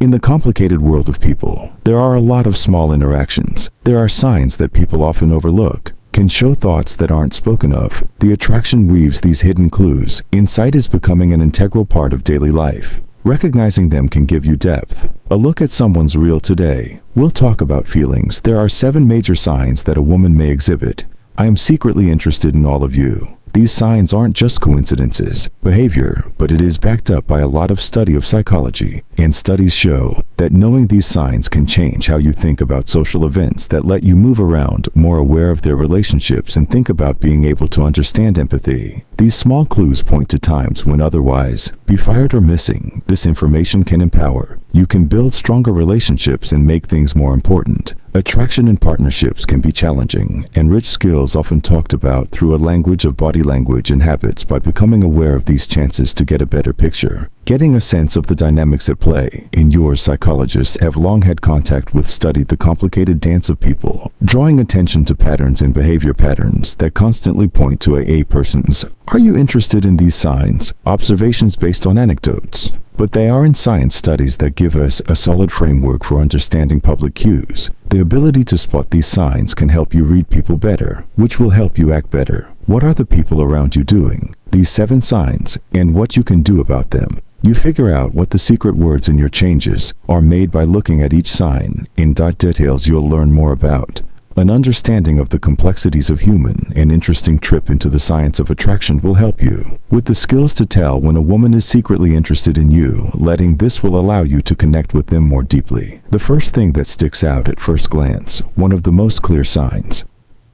In the complicated world of people, there are a lot of small interactions. There are signs that people often overlook, can show thoughts that aren't spoken of. The attraction weaves these hidden clues. Insight is becoming an integral part of daily life. Recognizing them can give you depth. A look at someone's real today. We'll talk about feelings. There are 7 major signs that a woman may exhibit. I am secretly interested in all of you. These signs aren't just coincidences, behavior, but it is backed up by a lot of study of psychology, and studies show that knowing these signs can change how you think about social events that let you move around, more aware of their relationships, and think about being able to understand empathy. These small clues point to times when otherwise be fired or missing. This information can empower. You can build stronger relationships and make things more important. Attraction in partnerships can be challenging, and rich skills often talked about through a language of body language and habits. By becoming aware of these chances to get a better picture, getting a sense of the dynamics at play. In yours, psychologists have long had contact with, studied the complicated dance of people, drawing attention to patterns and behavior patterns that constantly point to a person's. Are you interested in these signs? Observations based on anecdotes. But they are in science studies that give us a solid framework for understanding public cues. The ability to spot these signs can help you read people better, which will help you act better. What are the people around you doing? These 7 signs, and what you can do about them. You figure out what the secret words in your changes are made by looking at each sign. In details you'll learn more about. An understanding of the complexities of human and interesting trip into the science of attraction will help you with the skills to tell when a woman is secretly interested in you. Letting this will allow you to connect with them more deeply. The first thing that sticks out at first glance, one of the most clear signs.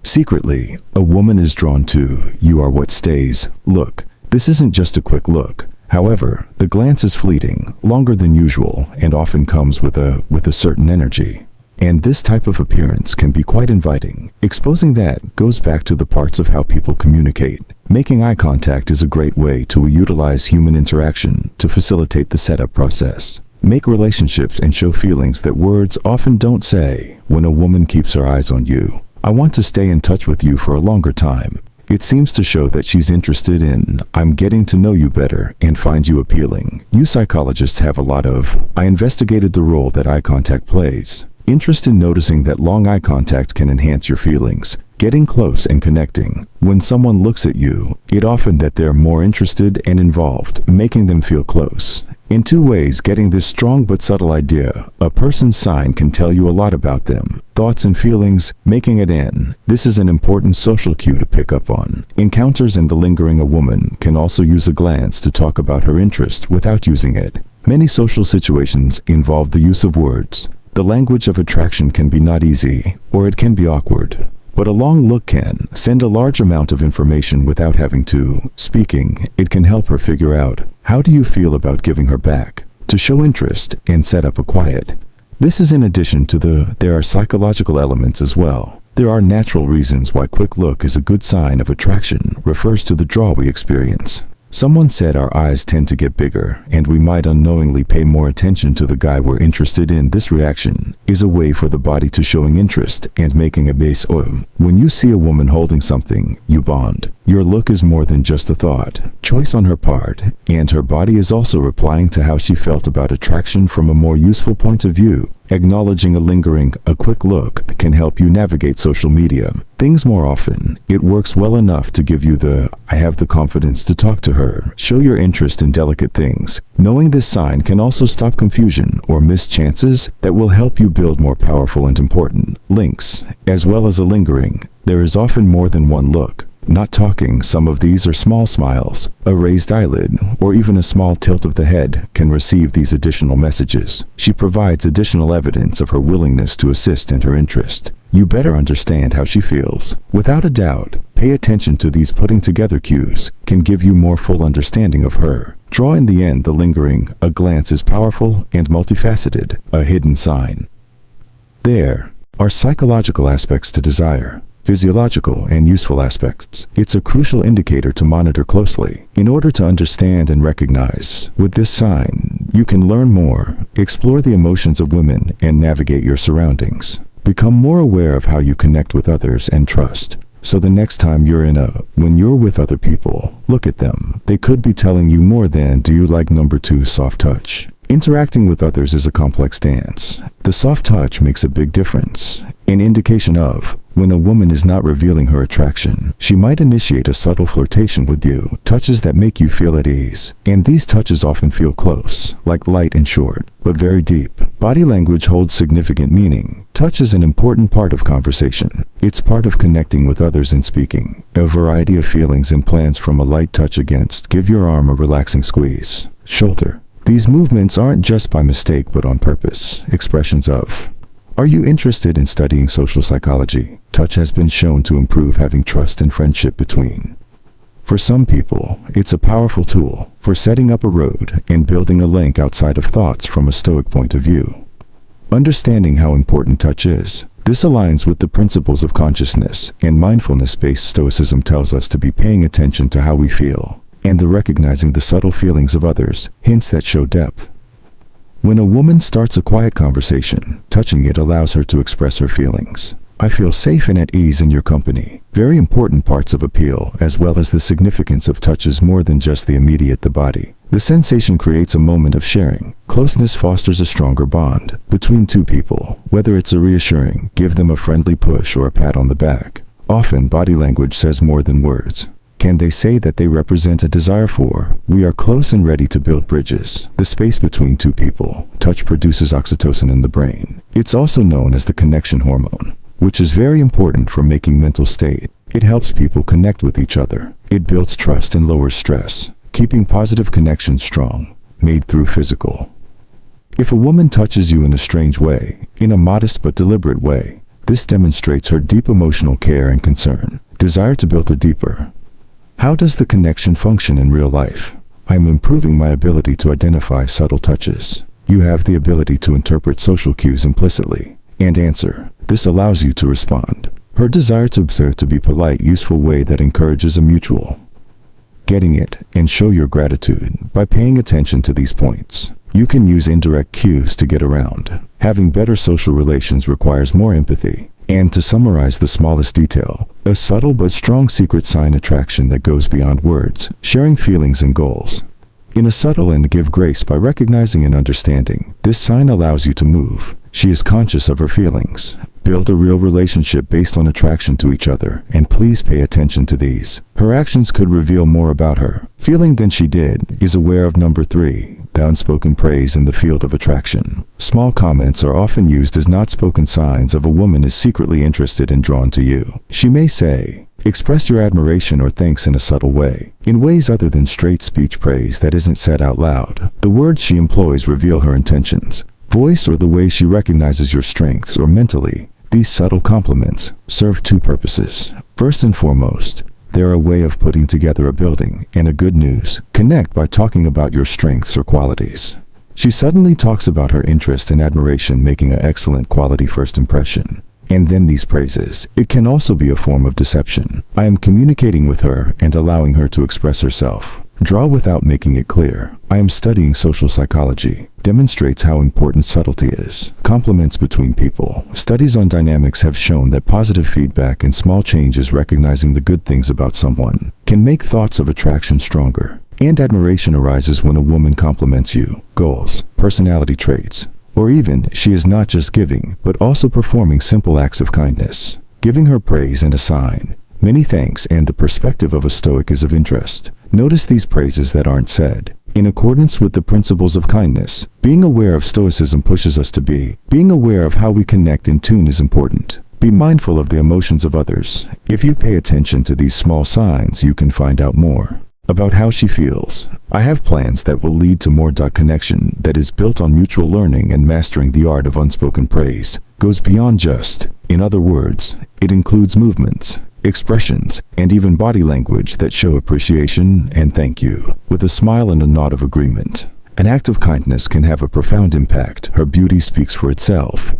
Secretly, a woman is drawn to you are what stays. Look, this isn't just a quick look. However, the glance is fleeting, longer than usual, and often comes with a certain energy. And this type of appearance can be quite inviting. Exposing that goes back to the parts of how people communicate. Making eye contact is a great way to utilize human interaction to facilitate the setup process. Make relationships and show feelings that words often don't say. When a woman keeps her eyes on you, I want to stay in touch with you for a longer time. It seems to show that she's interested in, I'm getting to know you better and find you appealing. You psychologists have a lot of, I investigated the role that eye contact plays. Interest in noticing that long eye contact can enhance your feelings. Getting close and connecting. When someone looks at you, it often that they're more interested and involved, making them feel close. In 2 ways, getting this strong but subtle idea. A person's sign can tell you a lot about them. Thoughts and feelings, making it in. This is an important social cue to pick up on. Encounters and the lingering. A woman can also use a glance to talk about her interest without using it. Many social situations involve the use of words. The language of attraction can be not easy, or it can be awkward. But a long look can send a large amount of information without having to. Speaking, it can help her figure out, how do you feel about giving her back? To show interest and set up a quiet. This is in addition to there are psychological elements as well. There are natural reasons why quick look is a good sign of attraction, refers to the draw we experience. Someone said our eyes tend to get bigger, and we might unknowingly pay more attention to the guy we're interested in. This reaction is a way for the body to showing interest and making a base. When you see a woman holding something, you bond. Your look is more than just a thought, choice on her part, and her body is also replying to how she felt about attraction from a more useful point of view. Acknowledging a quick look can help you navigate social media. Things more often. It works well enough to give you I have the confidence to talk to her. Show your interest in delicate things. Knowing this sign can also stop confusion or missed chances that will help you build more powerful and important links. As well as a lingering, there is often more than one look. Not talking, some of these are small smiles, a raised eyelid, or even a small tilt of the head can receive these additional messages. She provides additional evidence of her willingness to assist and her interest. You better understand how she feels. Without a doubt, pay attention to these putting together cues can give you more full understanding of her. Draw in the end the lingering. A glance is powerful and multifaceted, a hidden sign. There are psychological aspects to desire. Physiological and useful aspects. It's a crucial indicator to monitor closely in order to understand and recognize. With this sign, you can learn more, explore the emotions of women, and navigate your surroundings. Become more aware of how you connect with others and trust. So the next time when you're with other people, look at them. They could be telling you more than, do you like number 2 soft touch? Interacting with others is a complex dance. The soft touch makes a big difference, an indication of when a woman is not revealing her attraction. She might initiate a subtle flirtation with you, touches that make you feel at ease. And these touches often feel close, like light and short, but very deep. Body language holds significant meaning. Touch is an important part of conversation. It's part of connecting with others and speaking. A variety of feelings and plans, from a light touch against give your arm a relaxing squeeze. Shoulder. These movements aren't just by mistake but on purpose. Expressions of are you interested in studying social psychology? Touch has been shown to improve having trust and friendship between. For some people, it's a powerful tool for setting up a road and building a link outside of thoughts from a Stoic point of view. Understanding how important touch is. This aligns with the principles of consciousness and mindfulness-based Stoicism tells us to be paying attention to how we feel and the recognizing the subtle feelings of others, hints that show depth. When a woman starts a quiet conversation, touching it allows her to express her feelings. I feel safe and at ease in your company. Very important parts of appeal, as well as the significance of touches more than just the immediate the body. The sensation creates a moment of sharing. Closeness fosters a stronger bond between two people, whether it's a reassuring, give them a friendly push or a pat on the back. Often body language says more than words. Can they say that they represent a desire for, we are close and ready to build bridges, the space between two people. Touch produces oxytocin in the brain. It's also known as the connection hormone, which is very important for making mental state. It helps people connect with each other. It builds trust and lowers stress, keeping positive connections strong, made through physical. If a woman touches you in a strange way, in a modest but deliberate way, this demonstrates her deep emotional care and concern, desire to build a deeper. How does the connection function in real life? I'm improving my ability to identify subtle touches. You have the ability to interpret social cues implicitly and answer. This allows you to respond. Her desire to observe to be polite, useful way that encourages a mutual getting it and show your gratitude by paying attention to these points. You can use indirect cues to get around. Having better social relations requires more empathy. And to summarize the smallest detail, a subtle but strong secret sign attraction that goes beyond words, sharing feelings and goals. In a subtle and give grace by recognizing and understanding, this sign allows you to move. She is conscious of her feelings. Build a real relationship based on attraction to each other, and please pay attention to these. Her actions could reveal more about her feeling than she did. Is aware of number 3. The unspoken praise in the field of attraction. Small comments are often used as not spoken signs of a woman is secretly interested and drawn to you. She may say, express your admiration or thanks in a subtle way, in ways other than straight speech praise that isn't said out loud. The words she employs reveal her intentions, voice, or the way she recognizes your strengths or mentally. These subtle compliments serve two purposes. First and foremost, they're a way of putting together a building and a good news. Connect by talking about your strengths or qualities. She suddenly talks about her interest and admiration, making an excellent quality first impression. And then these praises. It can also be a form of deception. I am communicating with her and allowing her to express herself. Draw without making it clear. I am studying social psychology. Demonstrates how important subtlety is. Compliments between people. Studies on dynamics have shown that positive feedback and small changes, recognizing the good things about someone, can make thoughts of attraction stronger. And admiration arises when a woman compliments you. Goals, personality traits, or even she is not just giving, but also performing simple acts of kindness. Giving her praise and a sign. Many thanks and the perspective of a Stoic is of interest. Notice these praises that aren't said. In accordance with the principles of kindness, being aware of Stoicism pushes us to be. Being aware of how we connect in tune is important. Be mindful of the emotions of others. If you pay attention to these small signs, you can find out more about how she feels. I have plans that will lead to more connection that is built on mutual learning and mastering the art of unspoken praise. Goes beyond just. In other words, it includes movements, expressions, and even body language that show appreciation and thank you, with a smile and a nod of agreement. An act of kindness can have a profound impact. Her beauty speaks for itself.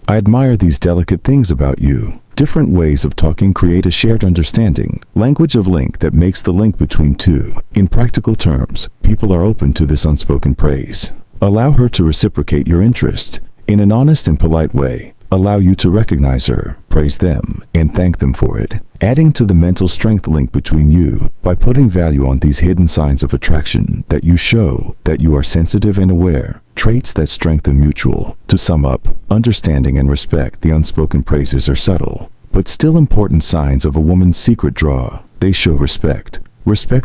I admire these delicate things about you. Different ways of talking create a shared understanding, language of link that makes the link between two. In practical terms, people are open to this unspoken praise. Allow her to reciprocate your interest in an honest and polite way. allow you to recognize her, praise them, and thank them for it, adding to the mental strength link between you by putting value on these hidden signs of attraction that you show that you are sensitive and aware, traits that strengthen mutual. To sum up, understanding and respect the unspoken praises are subtle, but still important signs of a woman's secret draw. They show respect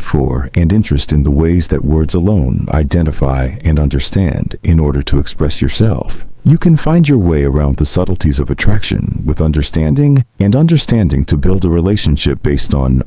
for and interest in the ways that words alone identify and understand in order to express yourself. You can find your way around the subtleties of attraction with understanding to build a relationship based on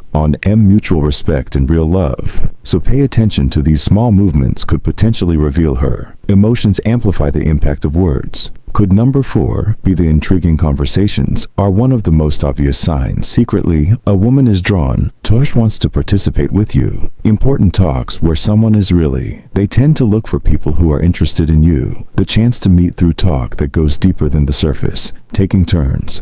mutual respect and real love. So pay attention to these small movements could potentially reveal her. Emotions amplify the impact of words. Could number 4 be the intriguing conversations are one of the most obvious signs. Secretly, a woman is drawn. Tosh wants to participate with you. Important talks where someone is really. They tend to look for people who are interested in you. The chance to meet through talk that goes deeper than the surface, taking turns.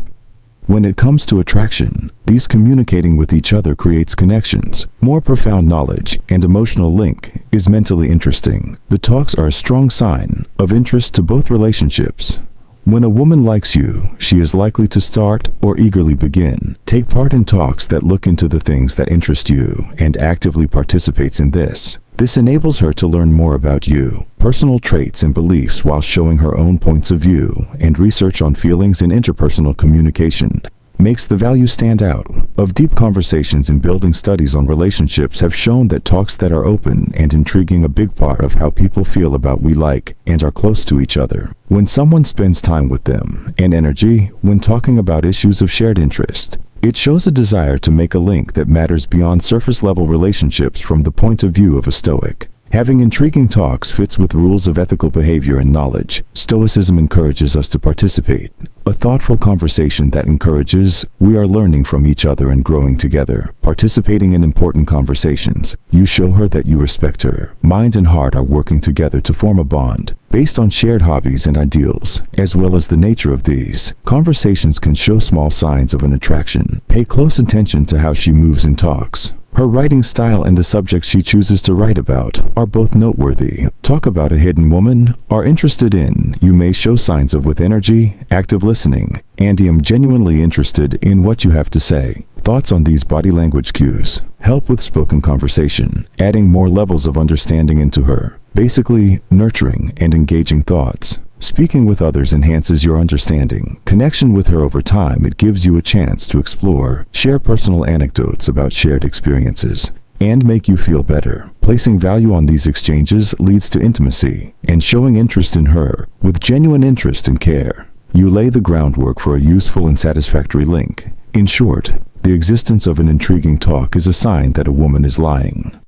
When it comes to attraction, these communicating with each other creates connections. More profound knowledge and emotional link is mentally interesting. The talks are a strong sign of interest to both relationships. When a woman likes you, she is likely to start or eagerly begin. Take part in talks that look into the things that interest you and actively participates in this. This enables her to learn more about you, personal traits and beliefs while showing her own points of view, and research on feelings and interpersonal communication makes the value stand out. Of deep conversations and building studies on relationships have shown that talks that are open and intriguing a big part of how people feel about we like and are close to each other. When someone spends time with them and energy when talking about issues of shared interest, it shows a desire to make a link that matters beyond surface-level relationships from the point of view of a Stoic. Having intriguing talks fits with rules of ethical behavior and knowledge. Stoicism encourages us to participate. A thoughtful conversation that encourages, we are learning from each other and growing together. Participating in important conversations, you show her that you respect her. Mind and heart are working together to form a bond based on shared hobbies and ideals, as well as the nature of these. Conversations can show small signs of an attraction. Pay close attention to how she moves and talks. Her writing style and the subjects she chooses to write about are both noteworthy. Talk about a hidden woman are interested in. You may show signs of with energy, active listening, and I am genuinely interested in what you have to say. Thoughts on these body language cues help with spoken conversation, adding more levels of understanding into her. Basically, nurturing and engaging thoughts. Speaking with others enhances your understanding. Connection with her over time, it gives you a chance to explore, share personal anecdotes about shared experiences, and make you feel better. Placing value on these exchanges leads to intimacy and showing interest in her with genuine interest and care. You lay the groundwork for a useful and satisfactory link. In short, the existence of an intriguing talk is a sign that a woman is lying.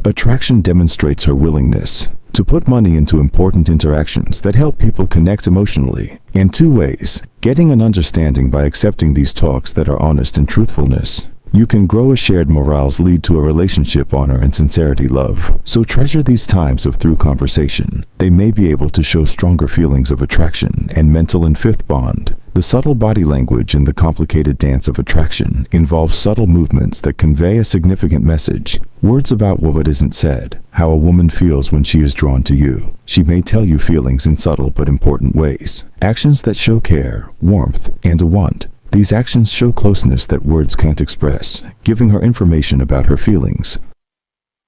Attraction demonstrates her willingness to put money into important interactions that help people connect emotionally. In 2 ways, getting an understanding by accepting these talks that are honest and truthfulness. You can grow a shared morals lead to a relationship, honor and sincerity, love. So treasure these times of through conversation. They may be able to show stronger feelings of attraction and mental and 5th bond. The subtle body language in the complicated dance of attraction involves subtle movements that convey a significant message. Words about what isn't said. How a woman feels when she is drawn to you. She may tell you feelings in subtle but important ways. Actions that show care, warmth, and a want. These actions show closeness that words can't express, giving her information about her feelings.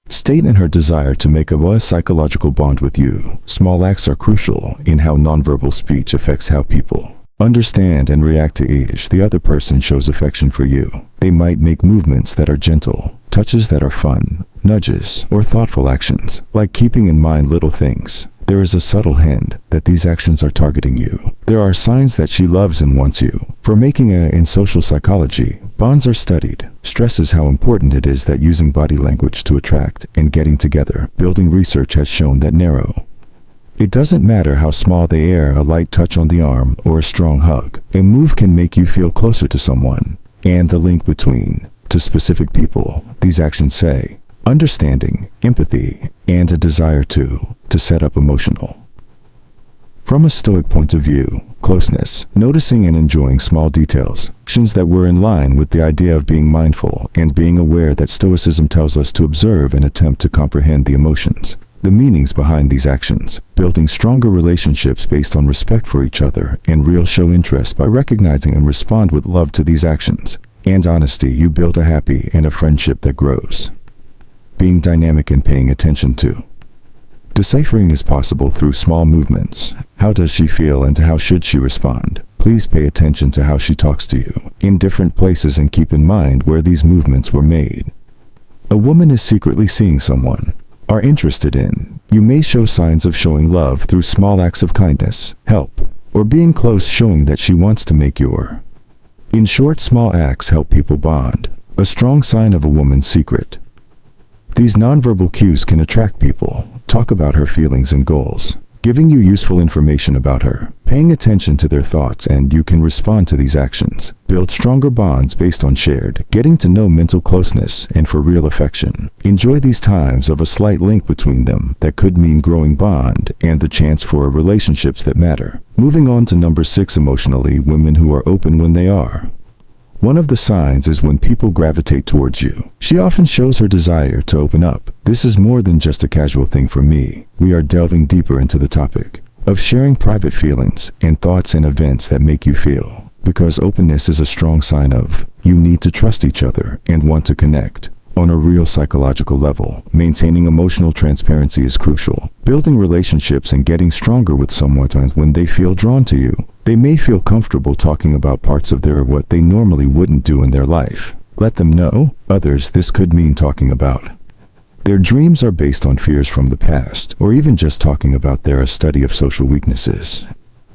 State in her desire to make a psychological bond with you. Small acts are crucial in how nonverbal speech affects how people understand and react to each. The other person shows affection for you. They might make movements that are gentle, touches that are fun, nudges, or thoughtful actions, like keeping in mind little things. There is a subtle hint that these actions are targeting you. There are signs that she loves and wants you. For making in social psychology, bonds are studied. Stresses how important it is that using body language to attract and getting together. Building research has shown that narrow. It doesn't matter how small they are, a light touch on the arm or a strong hug. A move can make you feel closer to someone. And the link between, to specific people, these actions say, understanding, empathy, and a desire to set up emotional. From a Stoic point of view, closeness, noticing and enjoying small details, actions that were in line with the idea of being mindful and being aware that Stoicism tells us to observe and attempt to comprehend the emotions. the meanings behind these actions, building stronger relationships based on respect for each other, and real show interest by recognizing and respond with love to these actions. And honesty, you build a happy and a friendship that grows. Being dynamic and paying attention to. Deciphering is possible through small movements. How does she feel and how should she respond? Please pay attention to how she talks to you in different places and keep in mind where these movements were made. A woman is secretly seeing someone, are interested in. You may show signs of showing love through small acts of kindness, help, or being close, showing that she wants to make your. In short, small acts help people bond, a strong sign of a woman's secret. These nonverbal cues can attract people. Talk about her feelings and goals, giving you useful information about her, paying attention to their thoughts, and you can respond to these actions. Build stronger bonds based on shared, getting to know, mental closeness, and for real affection. Enjoy these times of a slight link between them that could mean growing bond and the chance for relationships that matter. Moving on to number 6, emotionally, women who are open when they are. One of the signs is when people gravitate towards you. She often shows her desire to open up. This is more than just a casual thing for me. We are delving deeper into the topic of sharing private feelings and thoughts and events that make you feel. Because openness is a strong sign of you need to trust each other and want to connect. On a real psychological level, maintaining emotional transparency is crucial. Building relationships and getting stronger with someone when they feel drawn to you. They may feel comfortable talking about parts of their what they normally wouldn't do in their life. Let them know. Others, this could mean talking about their dreams are based on fears from the past, or even just talking about their study of social weaknesses.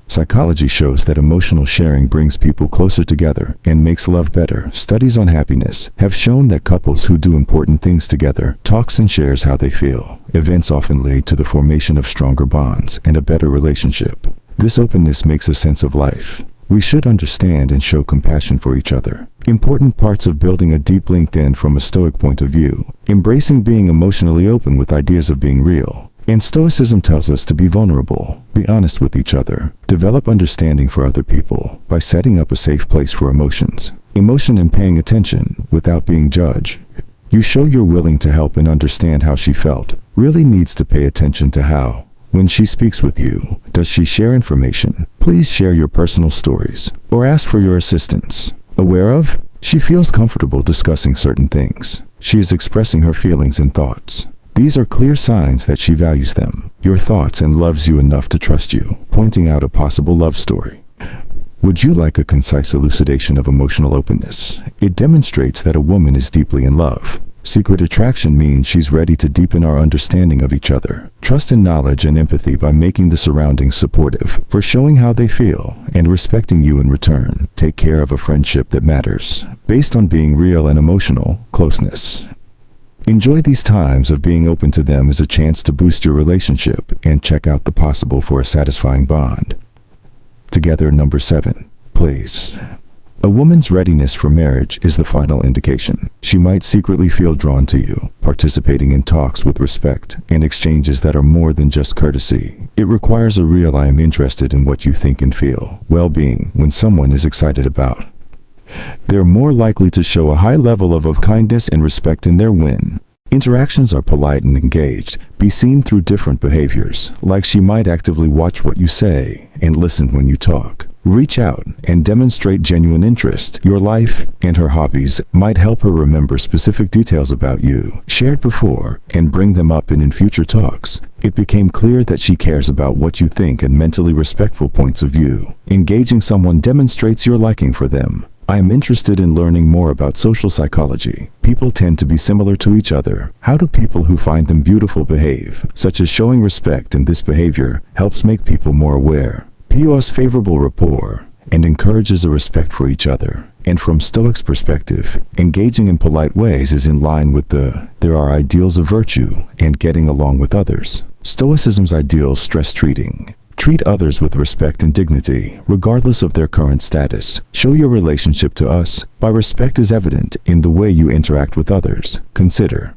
Psychology shows that emotional sharing brings people closer together and makes love better. Studies on happiness have shown that couples who do important things together talks and shares how they feel. Events often lead to the formation of stronger bonds and a better relationship. This openness makes a sense of life. We should understand and show compassion for each other. Important parts of building a deep LinkedIn from a Stoic point of view. Embracing being emotionally open with ideas of being real. And Stoicism tells us to be vulnerable, be honest with each other, develop understanding for other people by setting up a safe place for emotions. Emotion and paying attention without being judged. You show you're willing to help and understand how she felt. Really needs to pay attention to how. When she speaks with you, does she share information? Please share your personal stories or ask for your assistance. Aware of, she feels comfortable discussing certain things. She is expressing her feelings and thoughts. These are clear signs that she values them, your thoughts, and loves you enough to trust you. Pointing out a possible love story. Would you like a concise elucidation of emotional openness? It demonstrates that a woman is deeply in love. Secret attraction means she's ready to deepen our understanding of each other. Trust in knowledge and empathy by making the surroundings supportive, for showing how they feel, and respecting you in return. Take care of a friendship that matters, based on being real and emotional closeness. Enjoy these times of being open to them as a chance to boost your relationship and check out the possible for a satisfying bond. Together, number 7, please. A woman's readiness for marriage is the final indication. She might secretly feel drawn to you, participating in talks with respect and exchanges that are more than just courtesy. It requires a real "I am interested in what you think and feel" well-being when someone is excited about. They're more likely to show a high level of kindness and respect in their win. Interactions are polite and engaged, be seen through different behaviors, like she might actively watch what you say and listen when you talk. Reach out and demonstrate genuine interest. Your life and her hobbies might help her remember specific details about you, shared before, and bring them up in future talks. It became clear that she cares about what you think and mentally respectful points of view. Engaging someone demonstrates your liking for them. I am interested in learning more about social psychology. People tend to be similar to each other. How do people who find them beautiful behave? Such as showing respect, and this behavior helps make people more aware. POS favorable rapport and encourages a respect for each other. And from Stoics' perspective, engaging in polite ways is in line with there are ideals of virtue and getting along with others. Stoicism's ideals stress treating. Treat others with respect and dignity, regardless of their current status. Show your relationship to us by respect is evident in the way you interact with others. Consider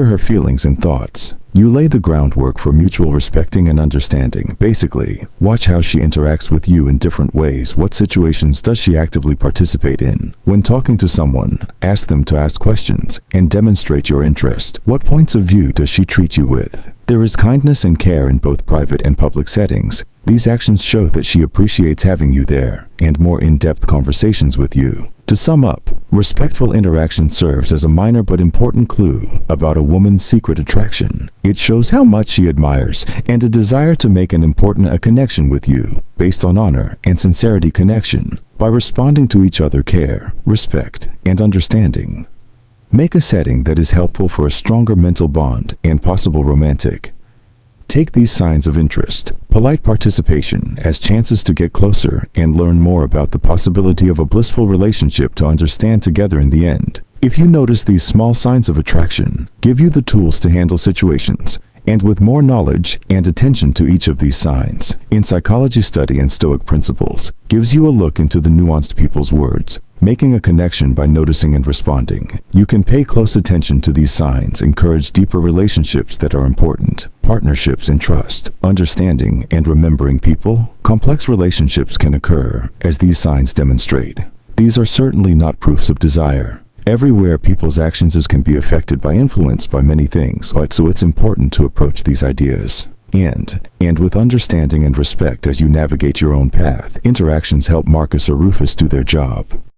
her feelings and thoughts. You lay the groundwork for mutual respecting and understanding. Basically, watch how she interacts with you in different ways. What situations does she actively participate in? When talking to someone, ask them to ask questions and demonstrate your interest. What points of view does she treat you with? There is kindness and care in both private and public settings. These actions show that she appreciates having you there and more in-depth conversations with you. To sum up, respectful interaction serves as a minor but important clue about a woman's secret attraction. It shows how much she admires and a desire to make an important connection with you based on honor and sincerity connection by responding to each other care, respect, and understanding. Make a setting that is helpful for a stronger mental bond and possible romantic. Take these signs of interest, polite participation, as chances to get closer and learn more about the possibility of a blissful relationship to understand together in the end. If you notice these small signs of attraction, give you the tools to handle situations, and with more knowledge and attention to each of these signs. In Psychology Study and Stoic Principles, gives you a look into the nuanced people's words, making a connection by noticing and responding. You can pay close attention to these signs, encourage deeper relationships that are important, partnerships in trust, understanding, and remembering people. Complex relationships can occur, as these signs demonstrate. These are certainly not proofs of desire. Everywhere people's actions can be affected by influence by many things, so it's important to approach these ideas. And with understanding and respect as you navigate your own path, interactions help Marcus or Rufus do their job.